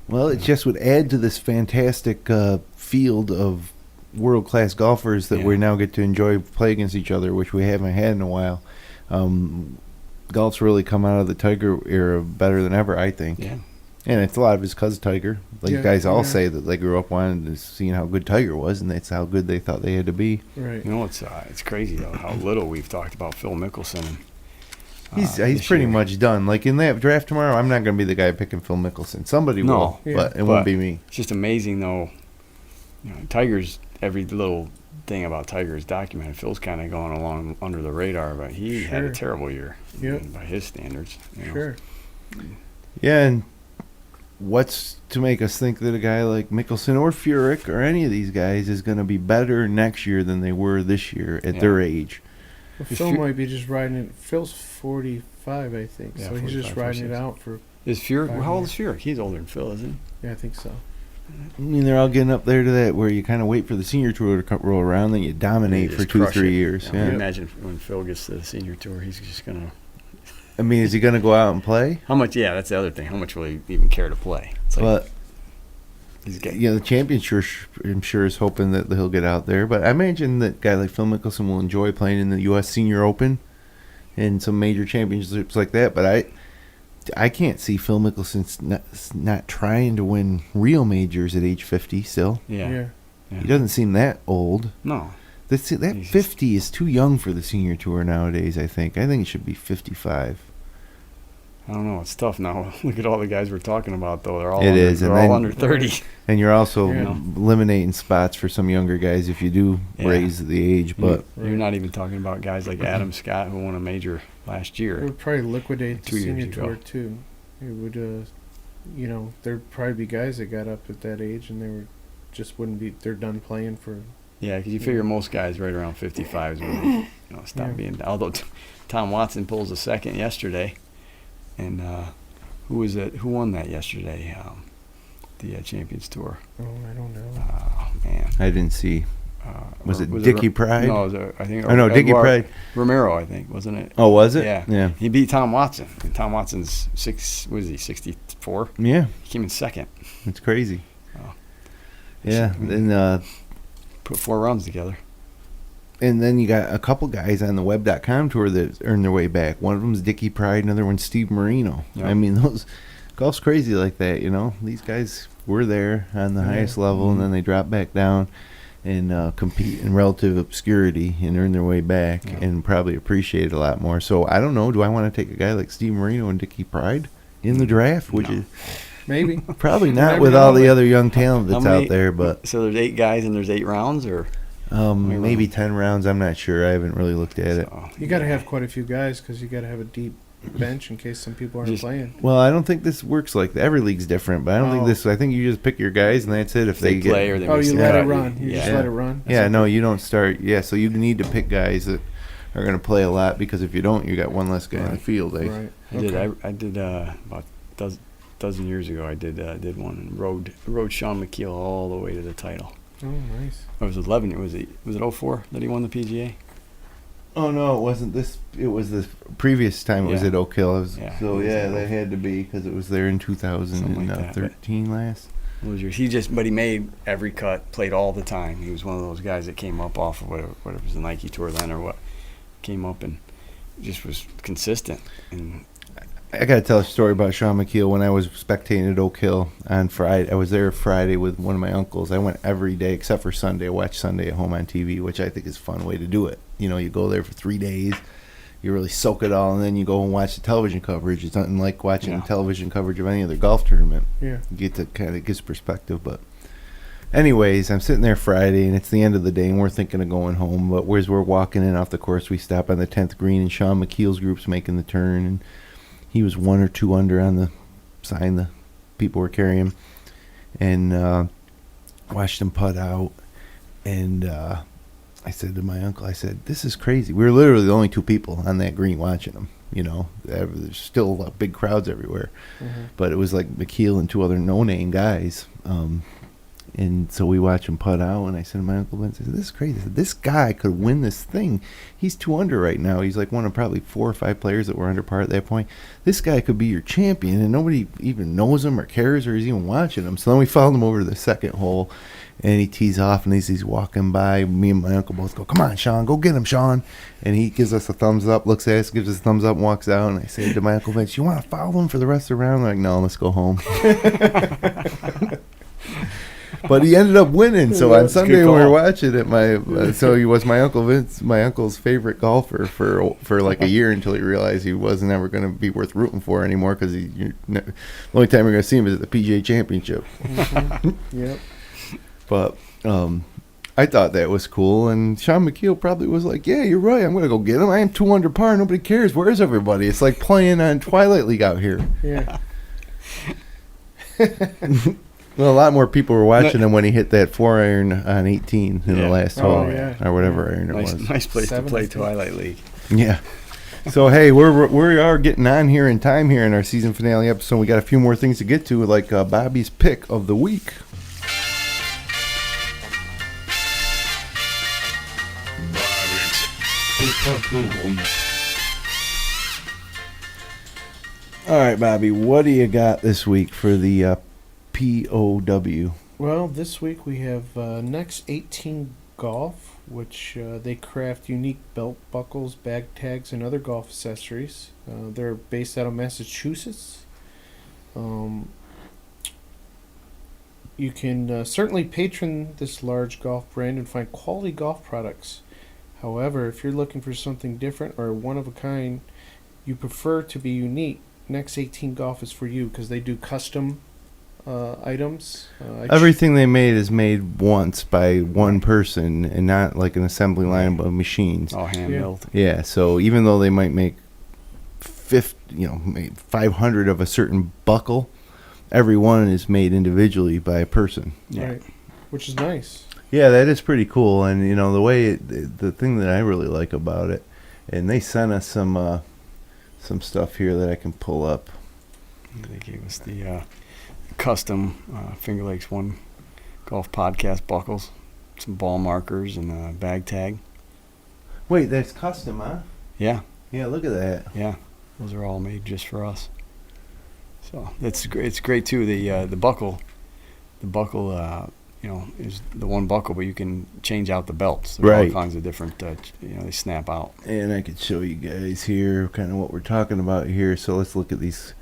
Well, it just would add to this fantastic field of world-class golfers that we now get to enjoy play against each other, which we haven't had in a while. Golf's really come out of the Tiger era better than ever, I think. Yeah. And it's a lot of his cousin Tiger. Guys all say that they grew up wanting to see how good Tiger was, and that's how good they thought they had to be. Right. It's crazy though how little we've talked about Phil Mickelson. He's pretty much done. Like in that draft tomorrow, I'm not going to be the guy picking Phil Mickelson. Somebody will, but it won't be me. It's just amazing though. Tiger's every little thing about Tiger is documented. Phil's kind of going along under the radar, but he had a terrible year by his standards. Sure. Yeah, and what's to make us think that a guy like Mickelson or Furyk or any of these guys is going to be better next year than they were this year at their age? Well, Phil might be just riding it. Phil's 45, I think, so he's just riding it out for. Is Furyk? How old is Furyk? He's older than Phil, isn't he? Yeah, I think so. I mean, they're all getting up there to that where you kind of wait for the senior tour to roll around, then you dominate for 2-3 years. Yeah. Imagine when Phil gets to the senior tour, he's just going to. I mean, is he going to go out and play? How much? Yeah, that's the other thing. How much will he even care to play? It's like, the championship, I'm sure, is hoping that he'll get out there. But I imagine that a guy like Phil Mickelson will enjoy playing in the U.S. Senior Open and some major championships like that. But I can't see Phil Mickelson not trying to win real majors at age 50 still. Yeah. He doesn't seem that old. No. That 50 is too young for the senior tour nowadays, I think. I think it should be 55. I don't know. It's tough now. Look at all the guys we're talking about, though. They're all under 30. And you're also eliminating spots for some younger guys if you do raise the age. But you're not even talking about guys like Adam Scott, who won a major last year. It would probably liquidate the senior tour, ago. too. It would, there'd probably be guys that got up at that age and they're done playing for. Yeah, because you figure most guys right around 55 is when they stop being. Although Tom Watson pulls a second yesterday. And who was it? Who won that yesterday? The Champions Tour. Oh, I don't know. Oh man, I didn't see. Was it Dickie Pride? No, I think. Oh no, Dickie Pride. Romero, I think, wasn't it? Oh, was it? Yeah. He beat Tom Watson. And Tom Watson's 64? Yeah. He came in second. It's crazy. Oh. Yeah. Then put 4 rounds together. And then you got a couple guys on the web.com tour that earned their way back. One of them's Dickie Pride, another one's Steve Marino. Yep. I mean, golf's crazy like that, These guys were there on the highest level, and then they drop back down and compete in relative obscurity and earn their way back and probably appreciate it a lot more. So I don't know. Do I want to take a guy like Steve Marino and Dickie Pride in the draft? Would you? Maybe. Probably not with all the other young talent that's out there. But so there's 8 guys and there's 8 rounds, or? Maybe 10 rounds. I'm not sure. I haven't really looked at it. You got to have quite a few guys because you got to have a deep bench in case some people aren't playing. Well, I don't think this works like that. Every league's different, but I don't think this. I think you just pick your guys and that's it. If they play get, or they you let it run. You just let it run. Yeah, no, you don't start. Yeah, so you need to pick guys that are going to play a lot because if you don't, you got one less guy in the field. Right. I did about a dozen years ago. I did one and rode Sean McKeel all the way to the title. Oh, nice. It was 11. Was it 04 that he won the PGA? Oh no, it wasn't this. It was the previous time. It was at Oak Hill. That had to be because it was there in 2013 last. But he made every cut, played all the time. He was one of those guys that came up off of whatever was the Nike Tour then or what, came up and just was consistent. And I got to tell a story about Sean McKeel. When I was spectating at Oak Hill on Friday, I was there Friday with one of my uncles. I went every day except for Sunday. I watched Sunday at home on TV, which I think is a fun way to do it. You go there for 3 days, you really soak it all, and then you go and watch the television coverage. It's nothing like watching television coverage of any other golf tournament. Yeah. You get to kind of get perspective. But anyways, I'm sitting there Friday, and it's the end of the day, and we're thinking of going home. But as we're walking in off the course, we stop on the 10th green, and Sean McKeel's group's making the turn, and he was 1 or 2 under on the sign the people were carrying, and watched him putt out. And I said to my uncle, this is crazy. We were literally the only 2 people on that green watching him. There's still big crowds everywhere. Mm-hmm. But it was like McKeel and 2 other no-name guys. And so we watch him putt out, and I said to my uncle Vince, this is crazy. I said, this guy could win this thing. He's 2 under right now. He's like one of probably 4 or 5 players that were under par at that point. This guy could be your champion, and nobody even knows him or cares or is even watching him. So then we followed him over to the second hole, and he tees off, and he's walking by. Me and my uncle both go, come on, Sean, go get him, Sean. And he gives us a thumbs up, looks at us, gives us a thumbs up, and walks out. And I say to my uncle Vince, you want to follow him for the rest of the round? I'm like, no, let's go home. But he ended up winning. So on Sunday when we were watching it, so he was my uncle Vince, my uncle's favorite golfer for like a year until he realized he wasn't ever going to be worth rooting for anymore because the only time you're going to see him is at the PGA Championship. Mm-hmm. Yep. But I thought that was cool, and Sean McKeel probably was like, yeah, you're right, I'm going to go get him. I am 2 under par. Nobody cares. Where's everybody? It's like playing on Twilight League out here. Yeah. Well, a lot more people were watching him when he hit that 4-iron on 18 in the last hole, or whatever iron it was. Nice place to play Twilight League. Yeah. So, hey, we are getting on here in time here in our season finale episode. We got a few more things to get to, like Bobby's pick of the week. All right, Bobby, what do you got this week for the POW? Well, this week we have NXT18 Golf, which they craft unique belt buckles, bag tags, and other golf accessories. They're based out of Massachusetts. You can certainly patron this large golf brand and find quality golf products. However, if you're looking for something different or one of a kind, you prefer to be unique, NXT18 Golf is for you because they do custom items. Everything they made is made once by one person and not like an assembly line of machines. All hand milled. Yeah, so even though they might make 500 of a certain buckle, every one is made individually by a person. Yeah. Right, which is nice. Yeah, that is pretty cool. And the way the thing that I really like about it, and they sent us some stuff here that I can pull up. They gave us the custom Finger Lakes One Golf Podcast buckles, some ball markers, and a bag tag. Wait, that's custom, huh? Yeah. Yeah, look at that. Yeah, those are all made just for us. So it's great. It's great too. The buckle, is the one buckle, but you can change out the belts. There's right. all kinds of different. They snap out. And I could show you guys here kind of what we're talking about here. So let's look at these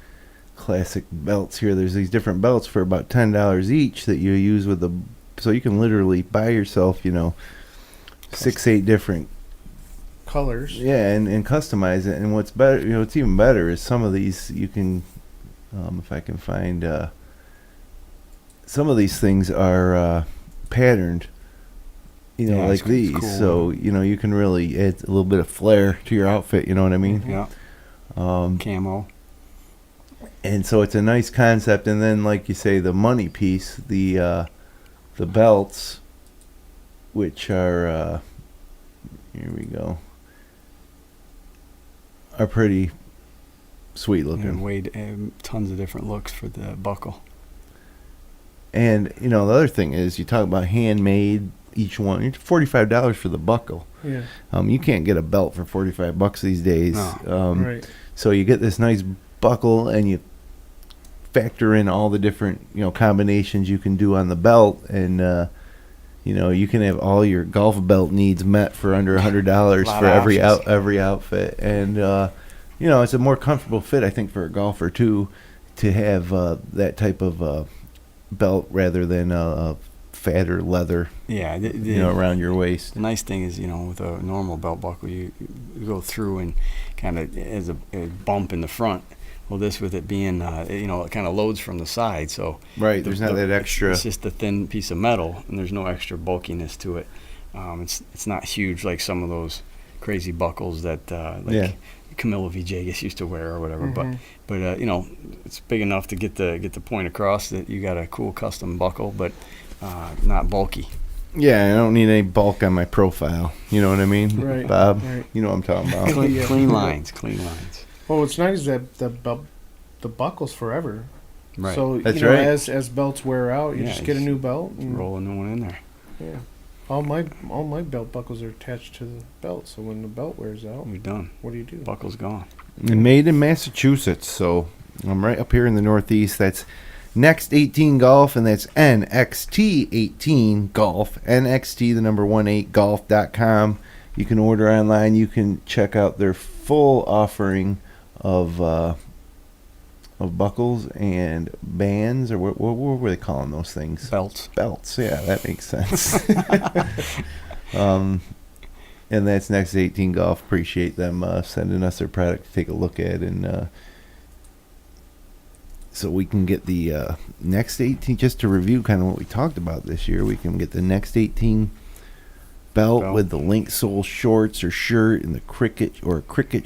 classic belts here. There's these different belts for about $10 each that you use with the. So you can literally buy yourself, 6-8 different colors. Yeah, and customize it. And what's better, what's even better is some of these you can, if I can find, some of these things are patterned, like these. Cool. So you can really add a little bit of flair to your outfit. You know what I mean? Yeah. Camo. And so it's a nice concept. And then, like you say, the money piece, the belts, which are here we go, are pretty sweet looking. And tons of different looks for the buckle. And the other thing is, you talk about handmade. Each one, it's $45 for the buckle. Yeah. You can't get a belt for $45 these days. No. Right. So you get this nice buckle, and you factor in all the different combinations you can do on the belt, and you can have all your golf belt needs met for under $100 for every outfit, and it's a more comfortable fit, I think, for a golfer too, to have that type of belt rather than a fatter leather. Yeah, around your waist. The nice thing is, with a normal belt buckle, you go through and kind of as a bump in the front. Well, this with it being, it kind of loads from the side, so right. There's not that extra. It's just a thin piece of metal, and there's no extra bulkiness to it. It's not huge like some of those crazy buckles that Camilla V. Jagus used to wear or whatever. Mm-hmm. But it's big enough to get the point across that you got a cool custom buckle, but not bulky. Yeah, I don't need any bulk on my profile. You know what I mean, right, Bob? Right. You know what I'm talking about. Clean lines. Well, what's nice is that the buckle's forever. Right. So that's right. As belts wear out, you just get a new belt and roll a new one in there. Yeah. All my belt buckles are attached to the belt, so when the belt wears out, you're done. What do you do? Buckle's gone. And made in Massachusetts, so I'm right up here in the Northeast. That's NXT18 Golf, and that's NXT18 Golf. NXT, the number 18 golf.com. You can order online. You can check out their full offering of buckles and bands, or what were they calling those things? Belts. Yeah, that makes sense. And that's NXT18 Golf. Appreciate them sending us their product to take a look at, and so we can get the NXT18, just to review kind of what we talked about this year. We can get the NXT18 belt with the link sole shorts or shirt, and the cricket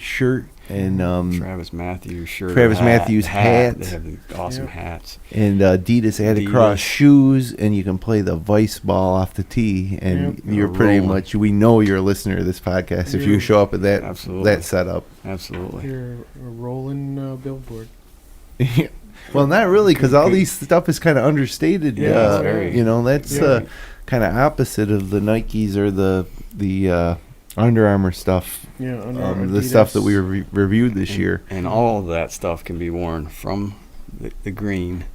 shirt, and Travis Matthews shirt. Matthews hat. They have the awesome hats. And Adidas Adicross shoes, and you can play the vice ball off the tee, and you're pretty much, we know you're a listener to this podcast if you show up at that setup. Absolutely. You're a rolling billboard. Well, not really, because all these stuff is kind of understated. Yeah, that's kind of opposite of the Nikes or the Under Armour stuff. Yeah, the stuff that we reviewed this year. And all of that stuff can be worn from the green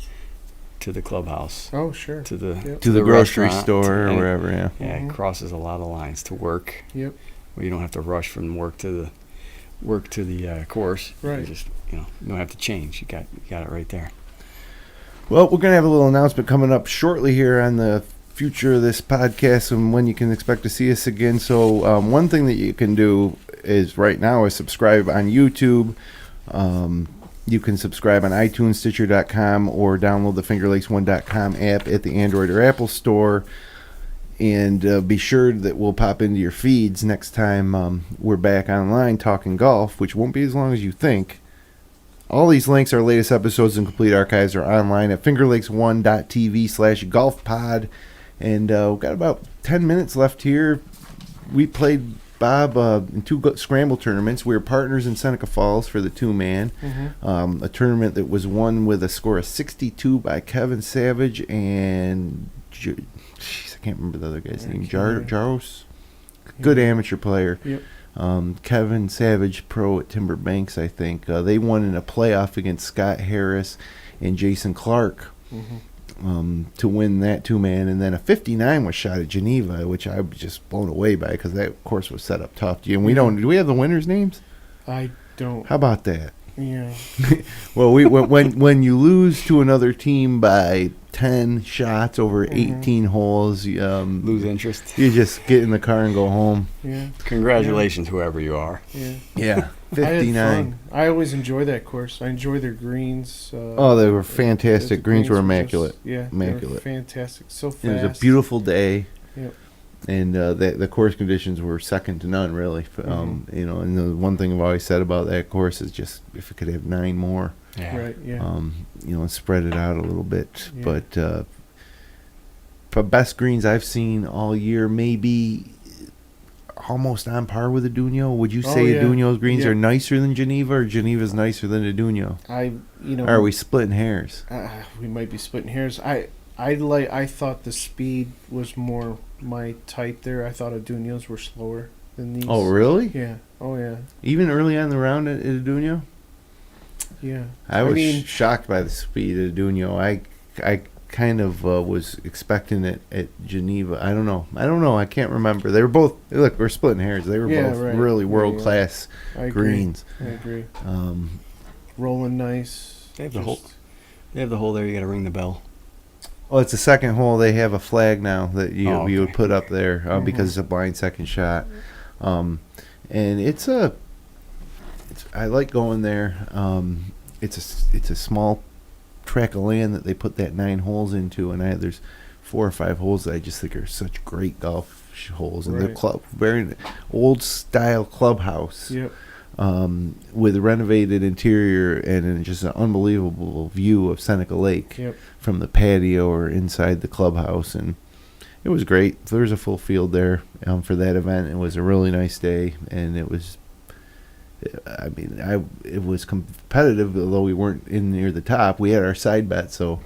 to the clubhouse. Oh, sure. To the grocery restaurant, store or wherever. Yeah. Yeah, it crosses a lot of lines to work. Yep. Where you don't have to rush from work to the course. Right. You just you don't have to change. You got it right there. Well, we're going to have a little announcement coming up shortly here on the future of this podcast and when you can expect to see us again. So one thing that you can do is right now is subscribe on YouTube. You can subscribe on iTunes, Stitcher.com, or download the FingerLakes1.com app at the Android or Apple store. And be sure that we'll pop into your feeds next time we're back online talking golf, which won't be as long as you think. All these links, our latest episodes and complete archives are online at fingerlakes1.tv/golfpod. And we've got about 10 minutes left here. We played, Bob, in 2 scramble tournaments. We were partners in Seneca Falls for the 2-man. Mm-hmm. A tournament that was won with a score of 62 by Kevin Savage and... I can't remember the other guy's name. Jaros? Good amateur player. Yep. Kevin Savage, pro at Timber Banks, I think. They won in a playoff against Scott Harris and Jason Clark to win that 2-man. And then a 59 was shot at Geneva, which I was just blown away by because that course was set up tough. Do we have the winners' names? I don't. How about that? Yeah. Well, when you lose to another team by 10 shots over 18 holes, Lose interest. you just get in the car and go home. Yeah. Congratulations, whoever you are. Yeah. Yeah, 59. I had fun. I always enjoy that course. I enjoy their greens. They were fantastic. The greens were immaculate. Immaculate. They were fantastic. So fast. It was a beautiful day. Yep. And the course conditions were second to none, really. And the one thing I've always said about that course is just if it could have 9 more. Yeah. Right. Yeah. And spread it out a little bit. Yeah. But for best greens I've seen all year, maybe almost on par with Adunio. Would you say Adunio's greens are nicer than Geneva, or Geneva's nicer than Adunio? Or are we splitting hairs? We might be splitting hairs. I thought the speed was more my type there. I thought Adunio's were slower than these. Oh, really? Yeah. Oh, yeah. Even early on the round at Adunio? Yeah. I was shocked by the speed of Adunio. I kind of was expecting it at Geneva. I don't know. I can't remember. They were both, look, we're splitting hairs. They were both really world-class greens. I agree. Rolling nice. They have the hole there. You got to ring the bell. Oh, it's the second hole. They have a flag now that you would put up there because it's a blind second shot. And I like going there. It's a small track of land that they put that 9 holes into, and there's 4 or 5 holes that I just think are such great golf holes. And the very old style clubhouse. Yep. With a renovated interior and just an unbelievable view of Seneca Lake from the patio or inside the clubhouse, and it was great. There was a full field there for that event. It was a really nice day, and it was competitive, although we weren't in near the top. We had our side bet, so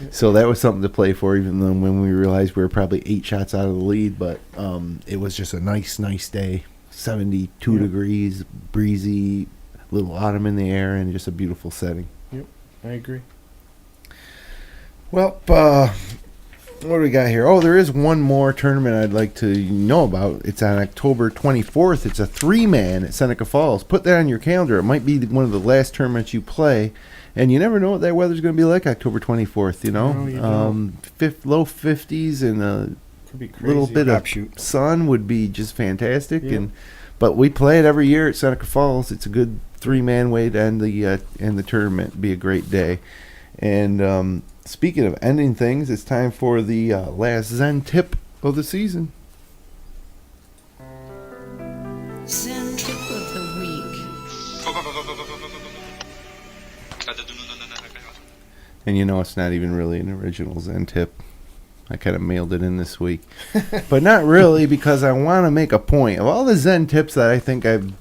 so that was something to play for, even though when we realized we were probably 8 shots out of the lead. But it was just a nice day. 72 degrees, breezy, little autumn in the air, and just a beautiful setting. Yep, I agree. Well, what do we got here? Oh, there is one more tournament I'd like to know about. It's on October 24th. It's a 3-man at Seneca Falls. Put that on your calendar. It might be one of the last tournaments you play, and you never know what that weather's going to be like October 24th, No, you don't. Low 50s and a little bit of sun would be just fantastic. But we play it every year at Seneca Falls. It's a good 3-man way to end the tournament. It'd be a great day. And speaking of ending things, it's time for the last Zen tip of the season. Zen tip of the week. And it's not even really an original Zen tip. I kind of mailed it in this week. But not really, because I want to make a point. Of all the Zen tips that I think I've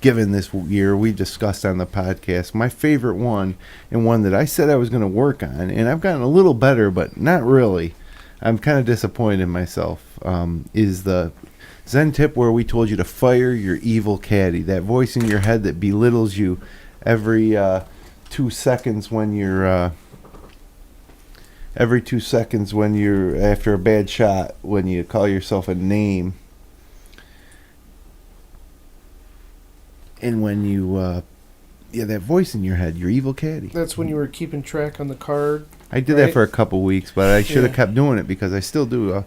given this year, we discussed on the podcast, my favorite one, and one that I said I was going to work on, and I've gotten a little better, but not really. I'm kind of disappointed in myself, is the Zen tip where we told you to fire your evil caddy, that voice in your head that belittles you every 2 seconds when you're every 2 seconds when you're after a bad shot, when you call yourself a name, and when you that voice in your head, your evil caddy. That's when you were keeping track on the card. I did that for a couple weeks, but I should have kept doing it because I still do.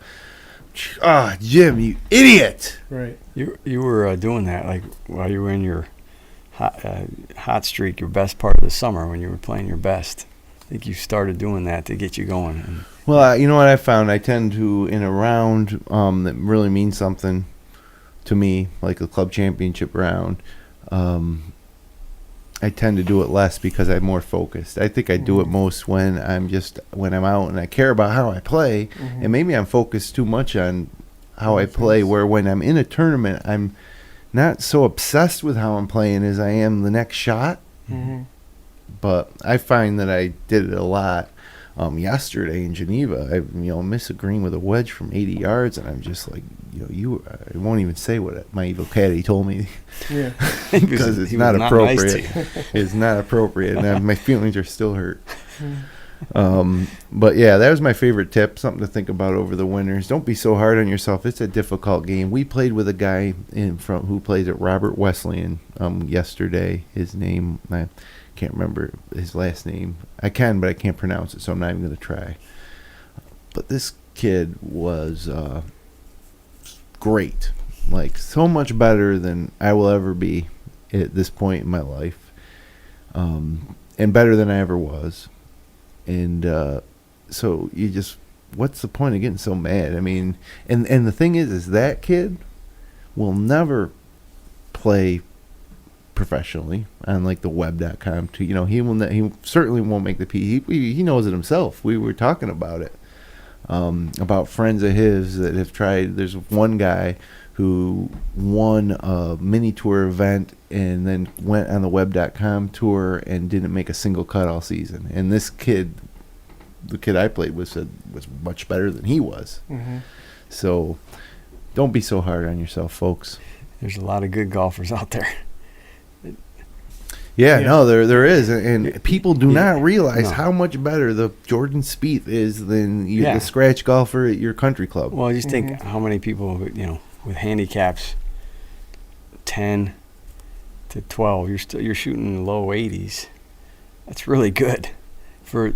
Jim, you idiot! Right. You were doing that like while you were in your hot streak, your best part of the summer when you were playing your best. I think you started doing that to get you going. Well, you know what I found? I tend to, in a round that really means something to me, like a club championship round, I tend to do it less because I'm more focused. I think I do it most when I'm out and I care about how I play, and maybe I'm focused too much on how I play, where when I'm in a tournament, I'm not so obsessed with how I'm playing as I am the next shot. But I find that I did it a lot yesterday in Geneva. I missed a green with a wedge from 80 yards, and I'm just like, I won't even say what my evil caddy told me. Yeah. Because it's not appropriate. It's not appropriate, and my feelings are still hurt. But yeah, that was my favorite tip. Something to think about over the winters. Don't be so hard on yourself. It's a difficult game. We played with a guy who plays at Robert Wesleyan yesterday. His name, I can't remember his last name. I can, but I can't pronounce it, so I'm not even going to try. But this kid was great. Like, so much better than I will ever be at this point in my life. And better than I ever was. And so you just, what's the point of getting so mad? I mean, and the thing is that kid will never play professionally on like the web.com too. He certainly won't make the P. He knows it himself. We were talking about it, about friends of his that have tried. There's one guy who won a mini tour event and then went on the web.com tour and didn't make a single cut all season. And this kid, the kid I played with, said was much better than he was. So don't be so hard on yourself, folks. There's a lot of good golfers out there. Yeah, no, there is, and people do not realize how much better the Jordan Spieth is than the scratch golfer at your country club. Well, just think how many people, with handicaps 10 to 12, you're shooting in the low 80s. That's really good for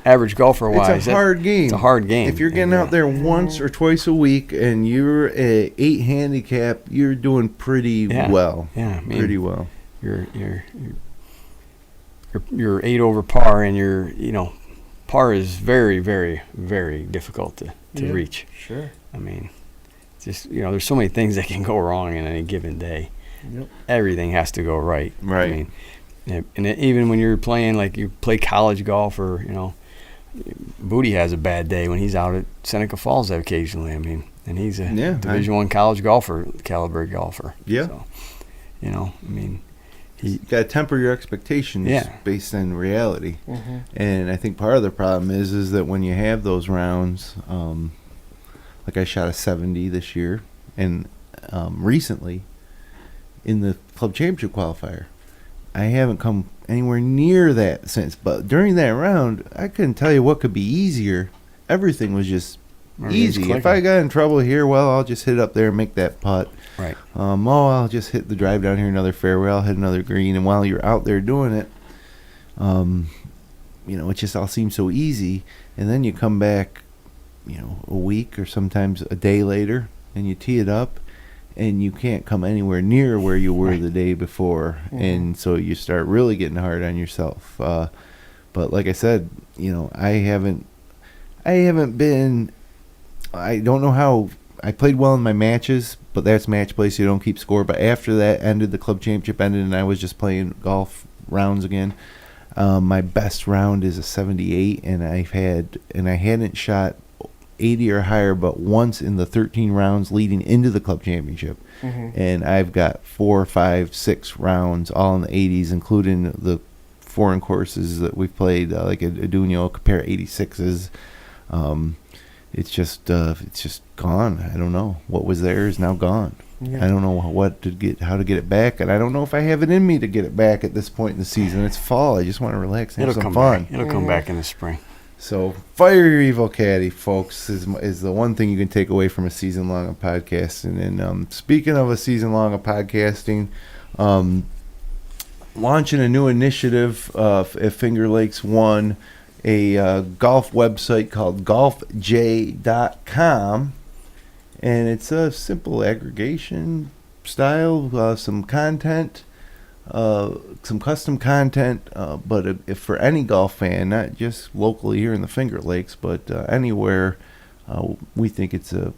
average golfer wise. It's a hard game. It's a hard game. If you're getting out there once or twice a week and you're at 8 handicap, you're doing pretty well. Yeah, pretty well. You're 8 over par, and par is very, very, very difficult to reach. Sure. I mean, just there's so many things that can go wrong in any given day. Yep. Everything has to go right. Right. I mean, and even when you're playing, like you play college golf, or Booty has a bad day when he's out at Seneca Falls occasionally. I mean, and he's a Division I college caliber golfer. Yeah. So, I mean. You got to temper your expectations based on reality. And I think part of the problem is that when you have those rounds, like I shot a 70 this year, and recently in the club championship qualifier, I haven't come anywhere near that since. But during that round, I couldn't tell you what could be easier. Everything was just easy. If I got in trouble here, well, I'll just hit up there and make that putt. Right. I'll just hit the drive down here, another fairway. I'll hit another green. And while you're out there doing it, it just all seems so easy. And then you come back, a week or sometimes a day later, and you tee it up, and you can't come anywhere near where you were the day before. And so you start really getting hard on yourself. But like I said, I haven't been. I don't know how. I played well in my matches, but that's match play, so you don't keep score. But after that ended, the club championship ended, and I was just playing golf rounds again. My best round is a 78, and I hadn't shot 80 or higher but once in the 13 rounds leading into the club championship. And I've got 4, 5, 6 rounds all in the 80s, including the foreign courses that we've played, like a Dunio, compare 86s. It's just gone. I don't know. What was there is now gone. Yeah. I don't know how to get it back, and I don't know if I have it in me to get it back at this point in the season. It's fall. I just want to relax and have some fun. It'll come back in the spring. So fire your evil caddy, folks, is the one thing you can take away from a season long of podcasting. And speaking of a season long of podcasting, launching a new initiative at Finger Lakes One, a golf website called golfj.com, and it's a simple aggregation style, some content, some custom content, but if for any golf fan, not just locally here in the Finger Lakes, but anywhere, we think it's a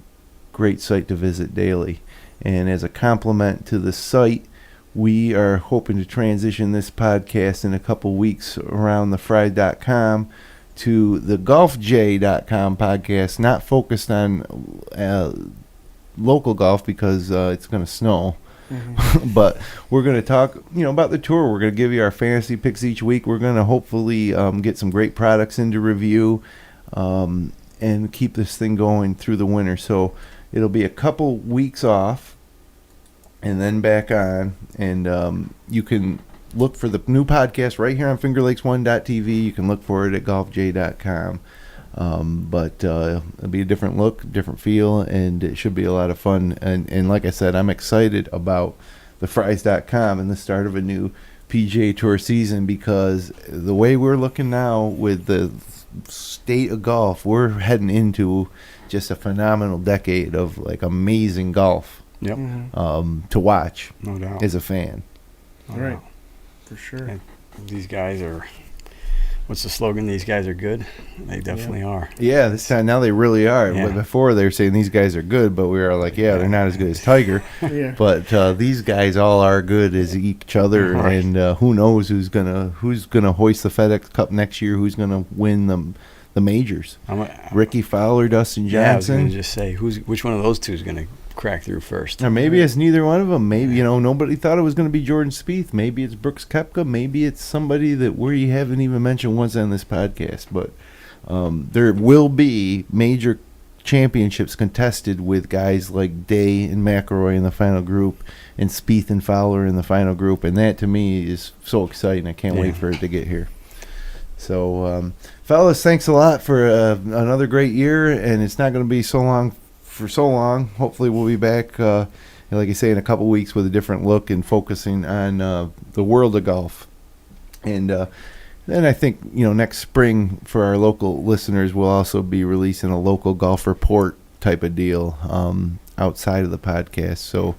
great site to visit daily. And as a complement to the site, we are hoping to transition this podcast in a couple weeks around the fry.com to the golfj.com podcast, not focused on local golf because it's going to snow. Mm-hmm. But we're going to talk, about the tour. We're going to give you our fantasy picks each week. We're going to hopefully get some great products into review and keep this thing going through the winter. So it'll be a couple weeks off and then back on. And you can look for the new podcast right here on fingerlakes1.tv. You can look for it at golfj.com. But it'll be a different look, different feel, and it should be a lot of fun. And like I said, I'm excited about the Fries.com and the start of a new PGA Tour season, because the way we're looking now with the state of golf, we're heading into just a phenomenal decade of amazing golf. Yep. To watch, no doubt, as a fan. All right, for sure. And these guys are. What's the slogan? These guys are good. They definitely are. Yeah, this time now they really are. Yeah. But before they were saying these guys are good, but we were like, they're not as good as Tiger. Yeah. But these guys all are good as each other, Right. and who knows who's gonna hoist the FedEx Cup next year? Who's gonna win the majors? Ricky Fowler, Dustin Johnson. Yeah, I was gonna just say which one of those two is gonna crack through first. Or maybe it's neither one of them. Maybe nobody thought it was going to be Jordan Spieth. Maybe it's Brooks Koepka. Maybe it's somebody that we haven't even mentioned once on this podcast. But there will be major championships contested with guys like Day and McIlroy in the final group, and Spieth and Fowler in the final group, and that to me is so exciting. I can't wait for it to get here. So, fellas, thanks a lot for another great year, and it's not going to be so long. Hopefully we'll be back, like I say, in a couple weeks with a different look and focusing on the world of golf. And then I think, next spring for our local listeners, we'll also be releasing a local golf report type of deal outside of the podcast. So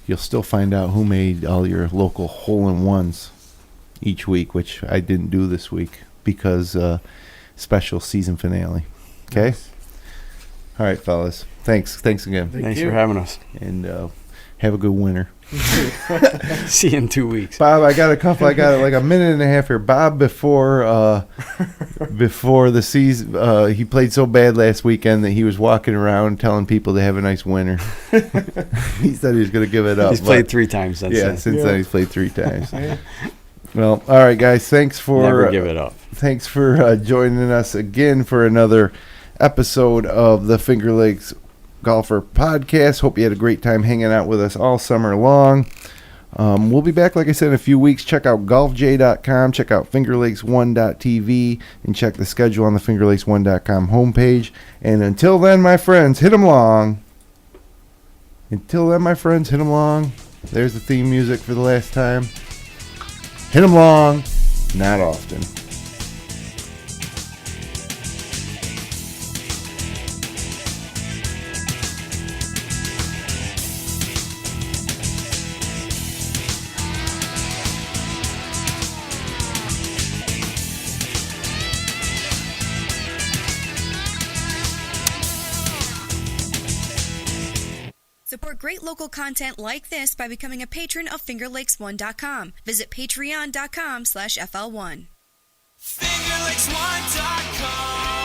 you'll still find out who made all your local hole-in-ones each week, which I didn't do this week because special season finale. Okay? Nice. All right, fellas. Thanks again. Thanks for having us. And have a good winter. See you in 2 weeks. Bob, I got like a minute and a half here. Bob, before the season, he played so bad last weekend that he was walking around telling people to have a nice winter. He said he was going to give it up. He's played 3 times since then. Since then he's played 3 times. Well, all right, guys. Thanks for never give it up. Thanks for joining us again for another episode of the Finger Lakes Golfer Podcast. Hope you had a great time hanging out with us all summer long. We'll be back, like I said, in a few weeks. Check out golfj.com, check out fingerlakes1.tv, and check the schedule on the fingerlakes1.com homepage. And until then, my friends, hit 'em long. There's the theme music for the last time. Hit 'em long, not often. Support great local content like this by becoming a patron of FingerLakes1.com. Visit patreon.com/FL1. FingerLakes1.com